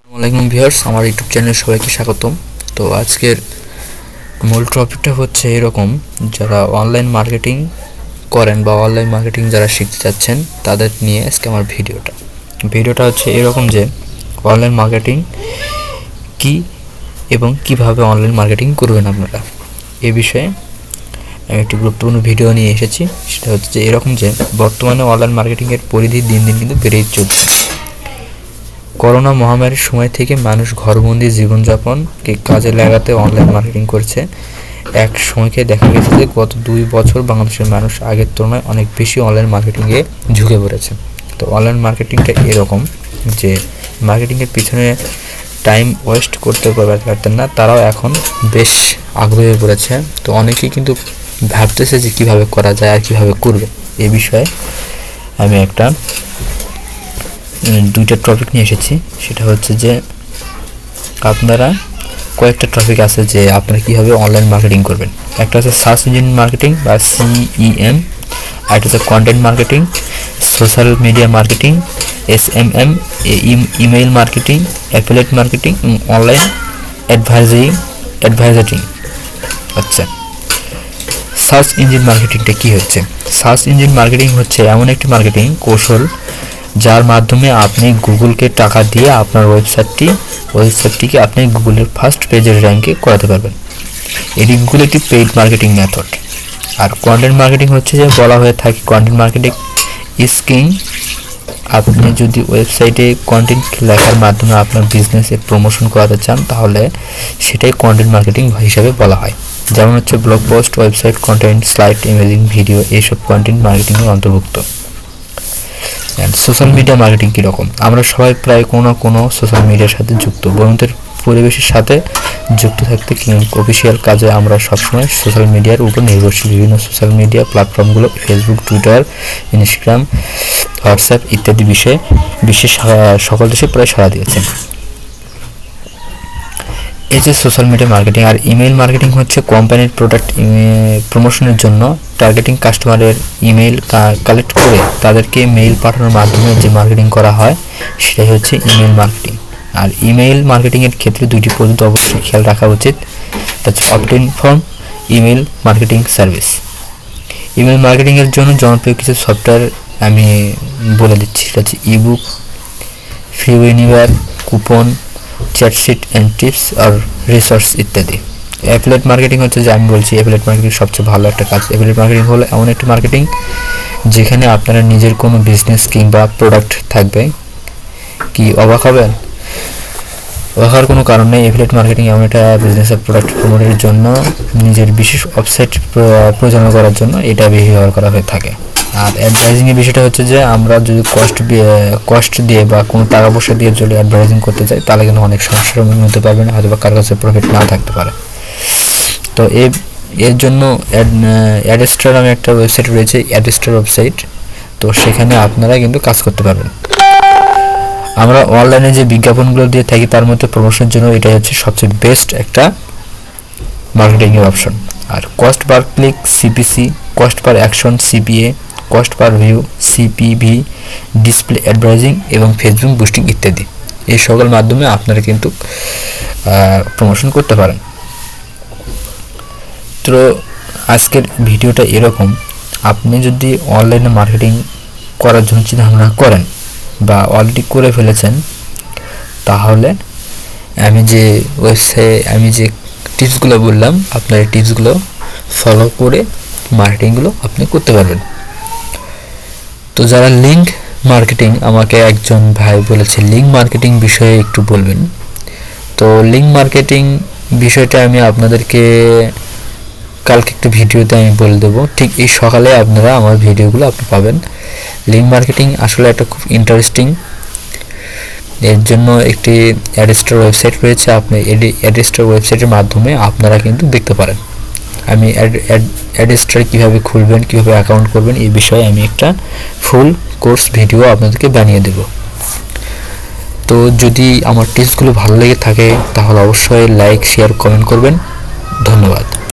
আসসালামু ভিউয়ার্স, আমার ইউটিউব চ্যানেলে সবাইকে স্বাগতম। তো আজকের মূল টপিকটা হচ্ছে এরকম, যারা অনলাইন মার্কেটিং করেন বা অনলাইন মার্কেটিং যারা শিখতে চাচ্ছেন তাদের নিয়ে আজকে আমার ভিডিওটা হচ্ছে এরকম যে অনলাইন মার্কেটিং কি এবং কিভাবে অনলাইন মার্কেটিং করবেন আপনারা, এ বিষয়ে আমি একটি গুরুত্বপূর্ণ ভিডিও নিয়ে এসেছি। সেটা হচ্ছে যে এরকম যে বর্তমানে অনলাইন মার্কেটিংয়ের পরিধি দিন দিন কিন্তু বেড়েই চলছে। করোনা মহামারীর সময় থেকে মানুষ ঘরবন্দি জীবনযাপনকে কাজে লাগাতে অনলাইন মার্কেটিং করছে। এক সময়কে দেখা গেছে যে গত 2 বছর বাংলাদেশের মানুষ আগের তুলনায় অনেক বেশি অনলাইন মার্কেটিংয়ে ঝুঁকে পড়েছে। তো অনলাইন মার্কেটিংটা এরকম যে মার্কেটিংয়ের পিছনে টাইম ওয়েস্ট করতে পারতেন না, তারাও এখন বেশ আগ্রহী হয়ে পড়েছে। তো অনেকেই কিন্তু ভাবতেছে যে কীভাবে করা যায় আর কীভাবে করবে। এ বিষয়ে আমি একটা 2টা টপিক নিয়ে এসেছি। সেটা হচ্ছে যে আপনারা কয়েকটা টপিক আছে যে আপনারা কীভাবে অনলাইন মার্কেটিং করবেন। একটা হচ্ছে সার্চ ইঞ্জিন মার্কেটিং বা CEM, আর একটা হচ্ছে content marketing, social media marketing, SMM, email marketing, affiliate marketing, online advertising. আচ্ছা, সার্চ ইঞ্জিন মার্কেটিংটা কী হচ্ছে? সার্চ ইঞ্জিন মার্কেটিং হচ্ছে এমন একটি মার্কেটিং কৌশল যার মাধ্যমে আপনি গুগলকে টাকা দিয়ে আপনার ওয়েবসাইটটিকে আপনি গুগলের ফার্স্ট পেজের র্যাঙ্কে করাতে পারবেন। এগুলো একটি পেইড মার্কেটিং মেথড। আর কন্টেন্ট মার্কেটিং হচ্ছে যে বলা হয়ে থাকে কন্টেন্ট মার্কেটিং ইজ কিং। আপনি যদি ওয়েবসাইটে কন্টেন্ট লেখার মাধ্যমে আপনার বিজনেসে প্রমোশন করাতে চান তাহলে সেটাই কন্টেন্ট মার্কেটিং হিসাবে বলা হয়। যেমন হচ্ছে blog post, website content, slide, imaging, video, এইসব কন্টেন্ট মার্কেটিংয়ের অন্তর্ভুক্ত। সোশ্যাল মিডিয়া মার্কেটিং কীরকম? আমরা সবাই প্রায় কোনো না কোনো সোশ্যাল মিডিয়ার সাথে যুক্ত। বন্ধুদের পরিবেশের সাথে যুক্ত থাকতে অফিসিয়াল কাজে আমরা সবসময় সোশ্যাল মিডিয়ার উপর নির্ভরশীল। বিভিন্ন সোশ্যাল মিডিয়া প্ল্যাটফর্মগুলো ফেসবুক, টুইটার, ইনস্টাগ্রাম, হোয়াটসঅ্যাপ ইত্যাদি বিশ্বের সকল দেশে প্রায় সাড়া দিয়েছে। এই যে সোশ্যাল মিডিয়া মার্কেটিং। আর ইমেইল মার্কেটিং হচ্ছে কোম্পানির প্রোডাক্ট প্রমোশনের জন্য টার্গেটিং কাস্টমারের ইমেইল কালেক্ট করে তাদেরকে মেইল পাঠানোর মাধ্যমে যে মার্কেটিং করা হয় সেটাই হচ্ছে ইমেইল মার্কেটিং। আর ইমেইল মার্কেটিংয়ের ক্ষেত্রে 2টি পদ্ধতি অবশ্যই খেয়াল রাখা উচিত। এটা হচ্ছে opt in form email marketing service. Email মার্কেটিংয়ের জন্য জনপ্রিয় কিছু সফটওয়্যার আমি বলে দিচ্ছি। সেটা হচ্ছে ইবুক, ফ্রিওয়েনিওয়ার, কুপন, চ্যাটশিট অ্যান্ড টিপস আর রিসোর্স ইত্যাদি। অ্যাফিলিয়েট মার্কেটিং হচ্ছে যে আমি বলছি অ্যাফিলিয়েট মার্কেটিং সবচেয়ে ভালো একটা কাজ। অ্যাফিলিয়েট মার্কেটিং হলো এমন একটা মার্কেটিং যেখানে আপনারা নিজের কোনো বিজনেস কিংবা প্রোডাক্ট থাকবে। কি অবাক হবেন? অবাক হওয়ার কোনো কারণ নেই। অ্যাফিলিয়েট মার্কেটিং এমন একটা বিজনেসের প্রোডাক্ট প্রমোটের জন্য নিজের বিশেষ ওয়েবসাইট পরিচালনা করার জন্য এটা ব্যবহার করা হয়ে থাকে। আর অ্যাডভার্টাইজিংয়ের বিষয়টা হচ্ছে যে আমরা যদি কস্ট দিয়ে বা কোনো টাকা পয়সা দিয়ে যদি অ্যাডভার্টাইজিং করতে চাই তাহলে কিন্তু অনেক সমস্যার সম্মুখীন হতে পারবেন, হয়তো বা কারোর কাছে প্রফিট না থাকতে পারে। তো এর জন্য অ্যাডস্টার নামে একটা ওয়েবসাইট রয়েছে, অ্যাডস্টার ওয়েবসাইট। তো সেখানে আপনারা কিন্তু কাজ করতে পারবেন। আমরা অনলাইনে যে বিজ্ঞাপনগুলো দিয়ে থাকি তার মধ্যে প্রমোশনের জন্য এটাই হচ্ছে সবচেয়ে বেস্ট একটা মার্কেটিংয়ের অপশন। আর cost per click CPC, cost per action CPA, cost per view CPV, display advertising এবং ফেসবুক বুস্টিং ইত্যাদি। এই সকল মাধ্যমে আপনারা কিন্তু প্রমোশন করতে পারেন। তো আজকের ভিডিওটা এরকম, আপনি যদি অনলাইনে মার্কেটিং করার জন্য চিন্তাভাবনা করেন বা অলরেডি করে ফেলেছেন তাহলে আমি যে টিপসগুলো বললাম আপনার এই টিপসগুলো ফলো করে মার্কেটিংগুলো আপনি করতে পারবেন। তো যারা লিঙ্ক মার্কেটিং, আমাকে একজন ভাই বলেছে লিঙ্ক মার্কেটিং বিষয়ে একটু বলবেন। তো লিঙ্ক মার্কেটিং বিষয়টা আমি আপনাদেরকে কালকে একটা ভিডিওতে আমি বলে দেবো। ঠিক এই সকালে আপনারা আমার ভিডিওগুলো আপনি পাবেন। লিঙ্ক মার্কেটিং আসলে একটা খুব ইন্টারেস্টিং। এর জন্য একটি অ্যাডস্টার ওয়েবসাইট রয়েছে। আপনি অ্যাডস্টার ওয়েবসাইটের মাধ্যমে আপনারা কিন্তু দেখতে পারেন। আমি অ্যাডস্টার কীভাবে খুলবেন, কীভাবে অ্যাকাউন্ট করবেন এই বিষয়ে আমি একটা ফুল কোর্স ভিডিও আপনাদেরকে বানিয়ে দেব। তো যদি আমার টিপসগুলো ভালো লেগে থাকে তাহলে অবশ্যই লাইক, শেয়ার, কমেন্ট করবেন। ধন্যবাদ।